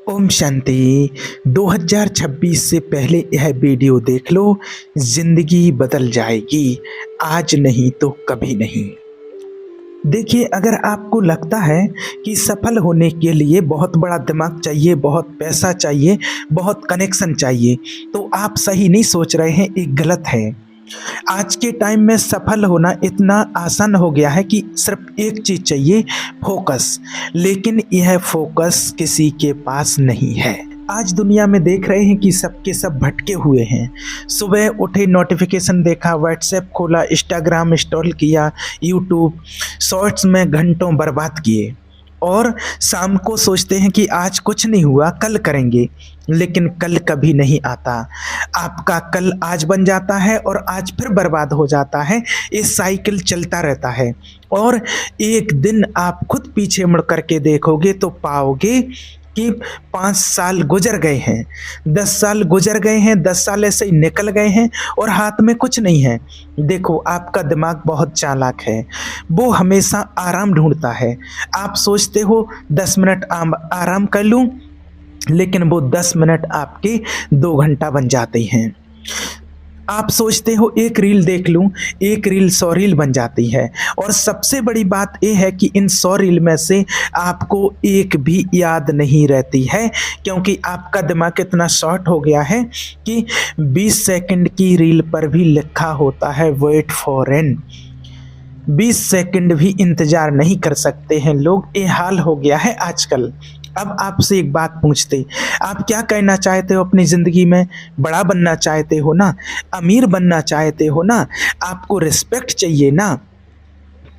ओम शांति। 2026 से पहले यह वीडियो देख लो, जिंदगी बदल जाएगी। आज नहीं तो कभी नहीं। देखिए, अगर आपको लगता है कि सफल होने के लिए बहुत बड़ा दिमाग चाहिए, बहुत पैसा चाहिए, बहुत कनेक्शन चाहिए, तो आप सही नहीं सोच रहे हैं, ये गलत है। आज के टाइम में सफल होना इतना आसान हो गया है कि सिर्फ एक चीज चाहिए, फोकस। लेकिन यह फोकस किसी के पास नहीं है। आज दुनिया में देख रहे हैं कि सबके सब भटके हुए हैं। सुबह उठे, नोटिफिकेशन देखा, व्हाट्सएप खोला, इंस्टाग्राम इंस्टॉल किया, यूट्यूब शॉर्ट्स में घंटों बर्बाद किए और शाम को सोचते हैं कि आज कुछ नहीं हुआ, कल करेंगे। लेकिन कल कभी नहीं आता। आपका कल आज बन जाता है और आज फिर बर्बाद हो जाता है। ये साइकिल चलता रहता है और एक दिन आप खुद पीछे मुड़ करके देखोगे तो पाओगे कि 5 साल गुजर गए हैं, 10 साल गुजर गए हैं, 10 साल ऐसे ही निकल गए हैं और हाथ में कुछ नहीं है। देखो, आपका दिमाग बहुत चालाक है, वो हमेशा आराम ढूंढता है। आप सोचते हो 10 मिनट आराम कर लूं, लेकिन वो 10 मिनट आपके 2 घंटा बन जाते हैं। आप सोचते हो एक रील देख लूं, एक रील 100 रील बन जाती है। और सबसे बड़ी बात यह है कि इन 100 रील में से आपको एक भी याद नहीं रहती है, क्योंकि आपका दिमाग इतना शॉर्ट हो गया है कि 20 सेकंड की रील पर भी लिखा होता है वेट फॉर एन। 20 सेकंड भी इंतजार नहीं कर सकते हैं लोग। ये हाल हो गया है आजकल। अब आपसे एक बात पूछते, आप क्या करना चाहते हो अपनी ज़िंदगी में? बड़ा बनना चाहते हो ना, अमीर बनना चाहते हो ना, आपको रिस्पेक्ट चाहिए ना,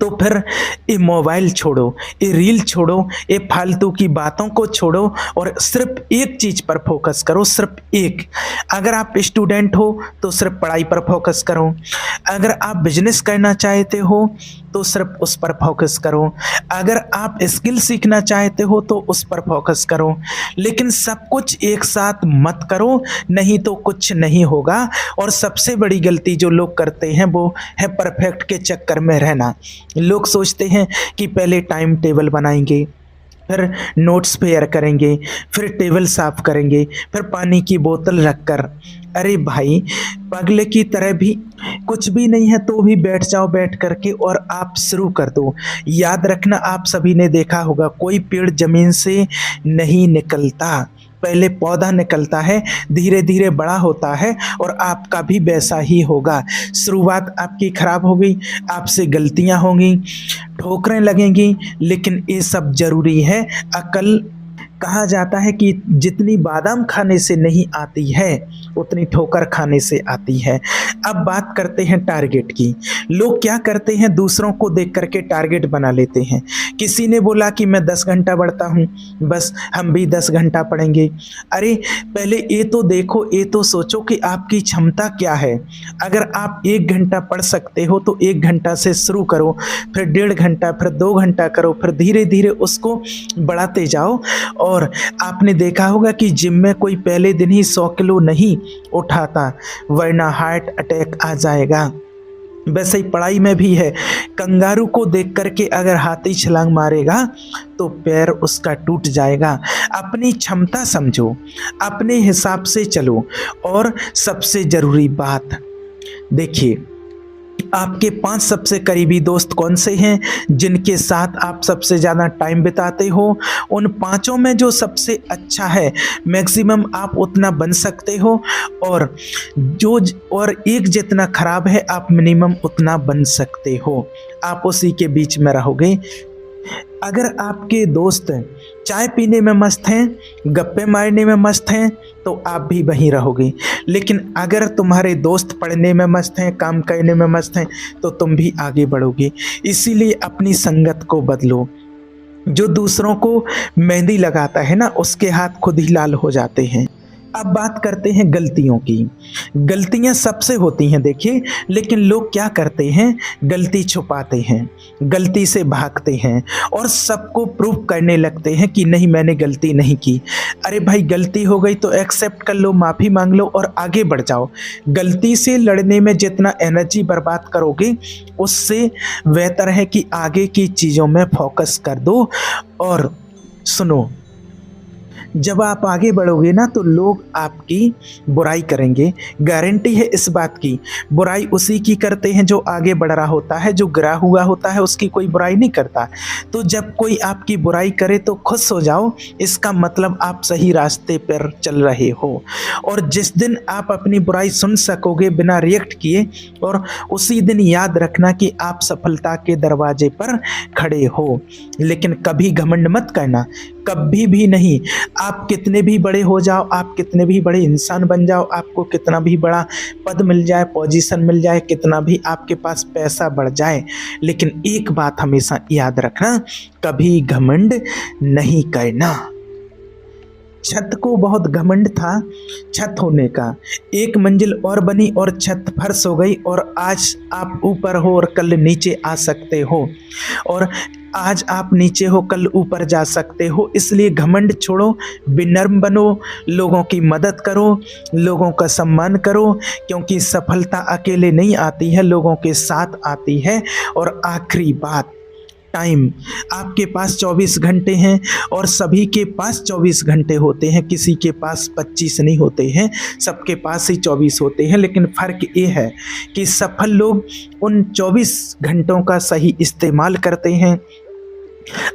तो फिर ये मोबाइल छोड़ो, ये रील छोड़ो, ये फालतू की बातों को छोड़ो और सिर्फ एक चीज़ पर फोकस करो, सिर्फ एक। अगर आप स्टूडेंट हो तो सिर्फ पढ़ाई पर फोकस करो। अगर आप बिजनेस करना चाहते हो तो सिर्फ उस पर फोकस करो। अगर आप स्किल सीखना चाहते हो तो उस पर फोकस करो। लेकिन सब कुछ एक साथ मत करो, नहीं तो कुछ नहीं होगा। और सबसे बड़ी गलती जो लोग करते हैं वो है परफेक्ट के चक्कर में रहना। लोग सोचते हैं कि पहले टाइम टेबल बनाएंगे, फिर नोट्स फेयर करेंगे, फिर टेबल साफ करेंगे, फिर पानी की बोतल रखकर। अरे भाई, पगले की तरह भी कुछ भी नहीं है तो भी बैठ जाओ, बैठ करके और आप शुरू कर दो। याद रखना, आप सभी ने देखा होगा, कोई पेड़ जमीन से नहीं निकलता। पहले पौधा निकलता है, धीरे धीरे बड़ा होता है और आपका भी वैसा ही होगा। शुरुआत आपकी खराब हो गई, आपसे गलतियां होंगी, ठोकरें लगेंगी, लेकिन ये सब जरूरी है। अकल, कहा जाता है कि जितनी बादाम खाने से नहीं आती है उतनी ठोकर खाने से आती है। अब बात करते हैं टारगेट की। लोग क्या करते हैं, दूसरों को देख करके टारगेट बना लेते हैं। किसी ने बोला कि मैं 10 घंटा पढ़ता हूँ, बस हम भी 10 घंटा पढ़ेंगे। अरे पहले ये तो देखो, ये तो सोचो कि आपकी क्षमता क्या है। अगर आप 1 घंटा पढ़ सकते हो तो 1 घंटा से शुरू करो, फिर 1.5 घंटा, फिर 2 घंटा करो, फिर धीरे धीरे उसको बढ़ाते जाओ। और आपने देखा होगा कि जिम में कोई पहले दिन ही 100 किलो नहीं उठाता, वरना हार्ट अटैक आ जाएगा। वैसे ही पढ़ाई में भी है। कंगारू को देख करके अगर हाथी छलांग मारेगा तो पैर उसका टूट जाएगा। अपनी क्षमता समझो, अपने हिसाब से चलो। और सबसे जरूरी बात देखिए, आपके 5 सबसे करीबी दोस्त कौन से हैं, जिनके साथ आप सबसे ज़्यादा टाइम बिताते हो? उन 5 में जो सबसे अच्छा है, मैक्सिमम आप उतना बन सकते हो। और एक जितना खराब है, आप मिनिमम उतना बन सकते हो। आप उसी के बीच में रहोगे। अगर आपके दोस्त चाय पीने में मस्त हैं, गप्पे मारने में मस्त हैं, तो आप भी वहीं रहोगे। लेकिन अगर तुम्हारे दोस्त पढ़ने में मस्त हैं, काम करने में मस्त हैं, तो तुम भी आगे बढ़ोगे। इसीलिए अपनी संगत को बदलो। जो दूसरों को मेहंदी लगाता है ना, उसके हाथ खुद ही लाल हो जाते हैं। अब बात करते हैं गलतियों की। गलतियां सबसे होती हैं देखिए, लेकिन लोग क्या करते हैं, गलती छुपाते हैं, गलती से भागते हैं और सबको प्रूव करने लगते हैं कि नहीं, मैंने गलती नहीं की। अरे भाई, गलती हो गई तो एक्सेप्ट कर लो, माफ़ी मांग लो और आगे बढ़ जाओ। गलती से लड़ने में जितना एनर्जी बर्बाद करोगे, उससे बेहतर है कि आगे की चीज़ों में फोकस कर दो। और सुनो, जब आप आगे बढ़ोगे ना तो लोग आपकी बुराई करेंगे। गारंटी है इस बात की। बुराई उसी की करते हैं जो आगे बढ़ रहा होता है, जो गिरा हुआ होता है उसकी कोई बुराई नहीं करता। तो जब कोई आपकी बुराई करे तो खुश हो जाओ, इसका मतलब आप सही रास्ते पर चल रहे हो। और जिस दिन आप अपनी बुराई सुन सकोगे बिना रिएक्ट किए, और उसी दिन याद रखना कि आप सफलता के दरवाजे पर खड़े हो। लेकिन कभी घमंड मत करना, कभी भी नहीं। आप कितने भी बड़े हो जाओ, आप कितने भी बड़े इंसान बन जाओ, आपको कितना भी बड़ा पद मिल जाए, पोजीशन मिल जाए, कितना भी आपके पास पैसा बढ़ जाए, लेकिन एक बात हमेशा याद रखना, कभी घमंड नहीं करना। छत को बहुत घमंड था छत होने का। एक मंजिल और बनी और छत फर्श हो गई, और आज आप ऊपर हो और कल नीचे आ सकते हो, और आज आप नीचे हो कल ऊपर जा सकते हो। इसलिए घमंड छोड़ो, विनम्र बनो, लोगों की मदद करो, लोगों का सम्मान करो, क्योंकि सफलता अकेले नहीं आती है, लोगों के साथ आती है। और आखिरी बात, टाइम। आपके पास 24 घंटे हैं और सभी के पास 24 घंटे होते हैं, किसी के पास 25 नहीं होते हैं, सबके पास ही 24 होते हैं। लेकिन फ़र्क ये है कि सफल लोग उन 24 घंटों का सही इस्तेमाल करते हैं।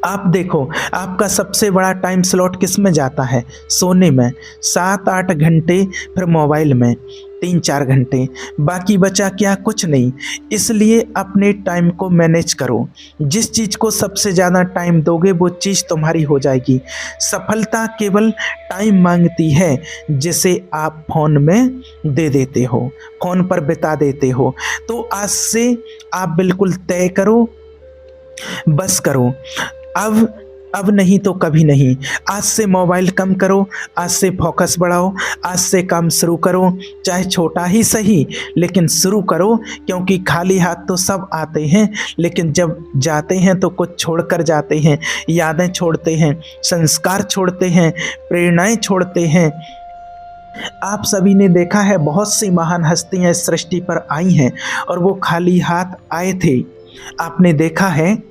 आप देखो, आपका सबसे बड़ा टाइम स्लॉट किस में जाता है? सोने में 7-8 घंटे, फिर मोबाइल में 3-4 घंटे, बाकी बचा क्या? कुछ नहीं। इसलिए अपने टाइम को मैनेज करो। जिस चीज़ को सबसे ज़्यादा टाइम दोगे वो चीज़ तुम्हारी हो जाएगी। सफलता केवल टाइम मांगती है जिसे आप फ़ोन में दे देते हो, फ़ोन पर बिता देते हो। तो आज से आप बिल्कुल तय करो, बस करो, अब नहीं तो कभी नहीं। आज से मोबाइल कम करो, आज से फोकस बढ़ाओ, आज से काम शुरू करो, चाहे छोटा ही सही लेकिन शुरू करो। क्योंकि खाली हाथ तो सब आते हैं, लेकिन जब जाते हैं तो कुछ छोड़ कर जाते हैं। यादें छोड़ते हैं, संस्कार छोड़ते हैं, प्रेरणाएं छोड़ते हैं। आप सभी ने देखा है, बहुत सी महान हस्तियां इस सृष्टि पर आई हैं और वो खाली हाथ आए थे, आपने देखा है।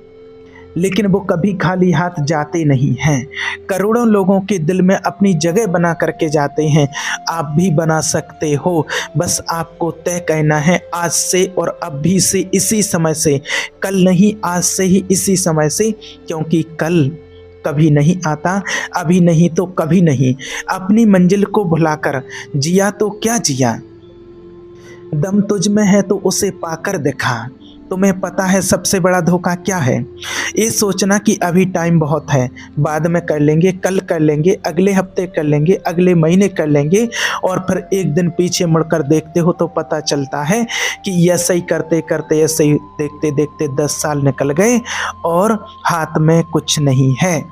लेकिन वो कभी खाली हाथ जाते नहीं हैं। करोड़ों लोगों के दिल में अपनी जगह बना करके जाते हैं। आप भी बना सकते हो, बस आपको तय करना है आज से और अभी से, इसी समय से। कल नहीं, आज से ही, इसी समय से। क्योंकि कल कभी नहीं आता, अभी नहीं तो कभी नहीं। अपनी मंजिल को भुलाकर जिया तो क्या जिया, दम तुझ में है तो उसे पाकर दिखा। तुम्हें पता है सबसे बड़ा धोखा क्या है? ये सोचना कि अभी टाइम बहुत है, बाद में कर लेंगे, कल कर लेंगे, अगले हफ्ते कर लेंगे, अगले महीने कर लेंगे, और फिर एक दिन पीछे मुड़कर देखते हो तो पता चलता है कि ऐसे ही करते करते, ऐसे ही देखते देखते 10 साल निकल गए और हाथ में कुछ नहीं है,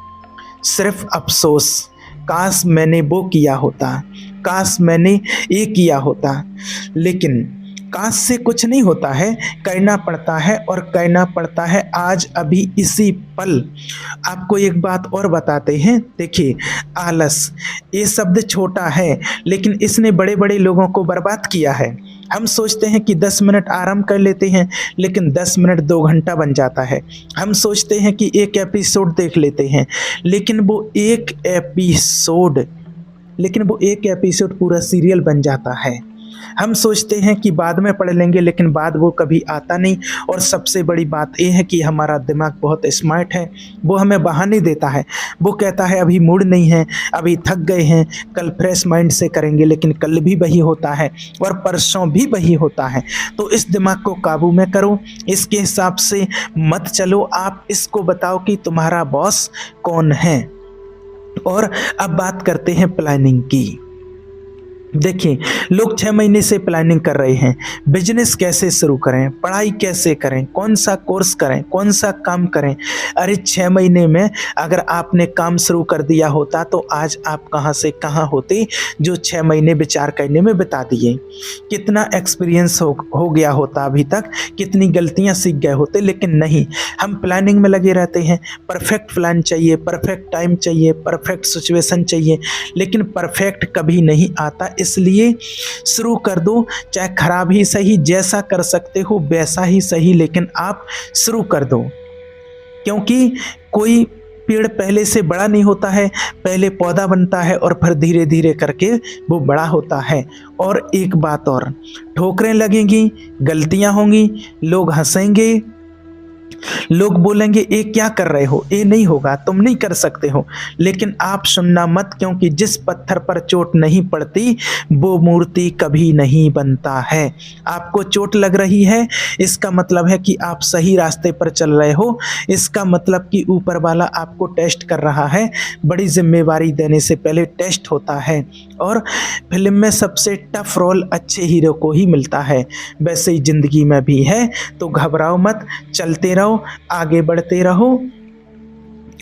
सिर्फ अफसोस। काश मैंने वो किया होता, काश मैंने ये किया होता। लेकिन काश से कुछ नहीं होता है, करना पड़ता है, और करना पड़ता है आज, अभी, इसी पल। आपको एक बात और बताते हैं, देखिए, आलस ये शब्द छोटा है लेकिन इसने बड़े बड़े लोगों को बर्बाद किया है। हम सोचते हैं कि 10 मिनट आराम कर लेते हैं, लेकिन 10 मिनट 2 घंटा बन जाता है। हम सोचते हैं कि एक एपिसोड देख लेते हैं, लेकिन वो एक एपिसोड पूरा सीरियल बन जाता है। हम सोचते हैं कि बाद में पढ़ लेंगे, लेकिन बाद वो कभी आता नहीं। और सबसे बड़ी बात यह है कि हमारा दिमाग बहुत स्मार्ट है, वो हमें बहाने देता है। वो कहता है अभी मूड नहीं है, अभी थक गए हैं, कल फ्रेश माइंड से करेंगे, लेकिन कल भी वही होता है और परसों भी वही होता है। तो इस दिमाग को काबू में करो, इसके हिसाब से मत चलो। आप इसको बताओ कि तुम्हारा बॉस कौन है। और अब बात करते हैं प्लानिंग की। देखिए, लोग 6 महीने से प्लानिंग कर रहे हैं, बिजनेस कैसे शुरू करें, पढ़ाई कैसे करें, कौन सा कोर्स करें, कौन सा काम करें। अरे 6 महीने में अगर आपने काम शुरू कर दिया होता तो आज आप कहाँ से कहाँ होते, जो 6 महीने विचार करने में बिता दिए। कितना एक्सपीरियंस हो गया होता अभी तक, कितनी गलतियाँ सीख गए होते। लेकिन नहीं, हम प्लानिंग में लगे रहते हैं। परफेक्ट प्लान चाहिए, परफेक्ट टाइम चाहिए, परफेक्ट सिचुएशन चाहिए, लेकिन परफेक्ट कभी नहीं आता। इसलिए शुरू कर दो, चाहे खराब ही सही, जैसा कर सकते हो वैसा ही सही, लेकिन आप शुरू कर दो। क्योंकि कोई पेड़ पहले से बड़ा नहीं होता है, पहले पौधा बनता है और फिर धीरे धीरे करके वो बड़ा होता है। और एक बात और, ठोकरें लगेंगी, गलतियां होंगी, लोग हंसेंगे, लोग बोलेंगे ये क्या कर रहे हो, ये नहीं होगा, तुम नहीं कर सकते हो। लेकिन आप सुनना मत, क्योंकि जिस पत्थर पर चोट नहीं पड़ती वो मूर्ति कभी नहीं बनता है। आपको चोट लग रही है, इसका मतलब है कि आप सही रास्ते पर चल रहे हो, इसका मतलब कि ऊपर वाला आपको टेस्ट कर रहा है। बड़ी जिम्मेवारी देने से पहले टेस्ट होता है। और फिल्म में सबसे टफ रोल अच्छे हीरो को ही मिलता है, वैसे ही जिंदगी में भी है। तो घबराओ मत, चलते रहो, आगे बढ़ते रहो।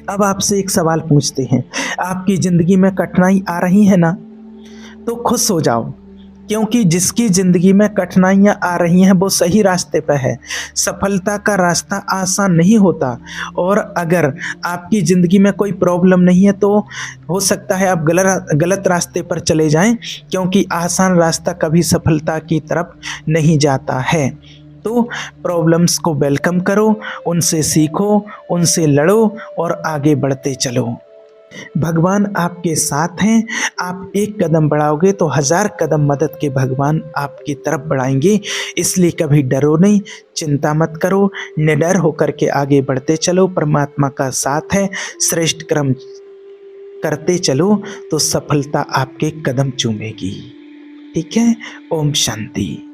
अब आपसे एक सवाल पूछते हैं, आपकी जिंदगी में कठिनाई आ रही है ना, तो खुश हो जाओ, क्योंकि जिसकी जिंदगी में कठिनाइयां आ रही हैं वो सही रास्ते पर है। सफलता का रास्ता आसान नहीं होता। और अगर आपकी जिंदगी में कोई प्रॉब्लम नहीं है तो हो सकता है आप गलत रास्ते पर चले जाएं, क्योंकि आसान रास्ता कभी सफलता की तरफ नहीं जाता है। तो प्रॉब्लम्स को वेलकम करो, उनसे सीखो, उनसे लड़ो और आगे बढ़ते चलो। भगवान आपके साथ हैं। आप एक कदम बढ़ाओगे तो 1000 कदम मदद के भगवान आपकी तरफ बढ़ाएंगे। इसलिए कभी डरो नहीं, चिंता मत करो, निडर होकर के आगे बढ़ते चलो। परमात्मा का साथ है, श्रेष्ठ कर्म करते चलो तो सफलता आपके कदम चूमेगी। ठीक है। ओम शांति।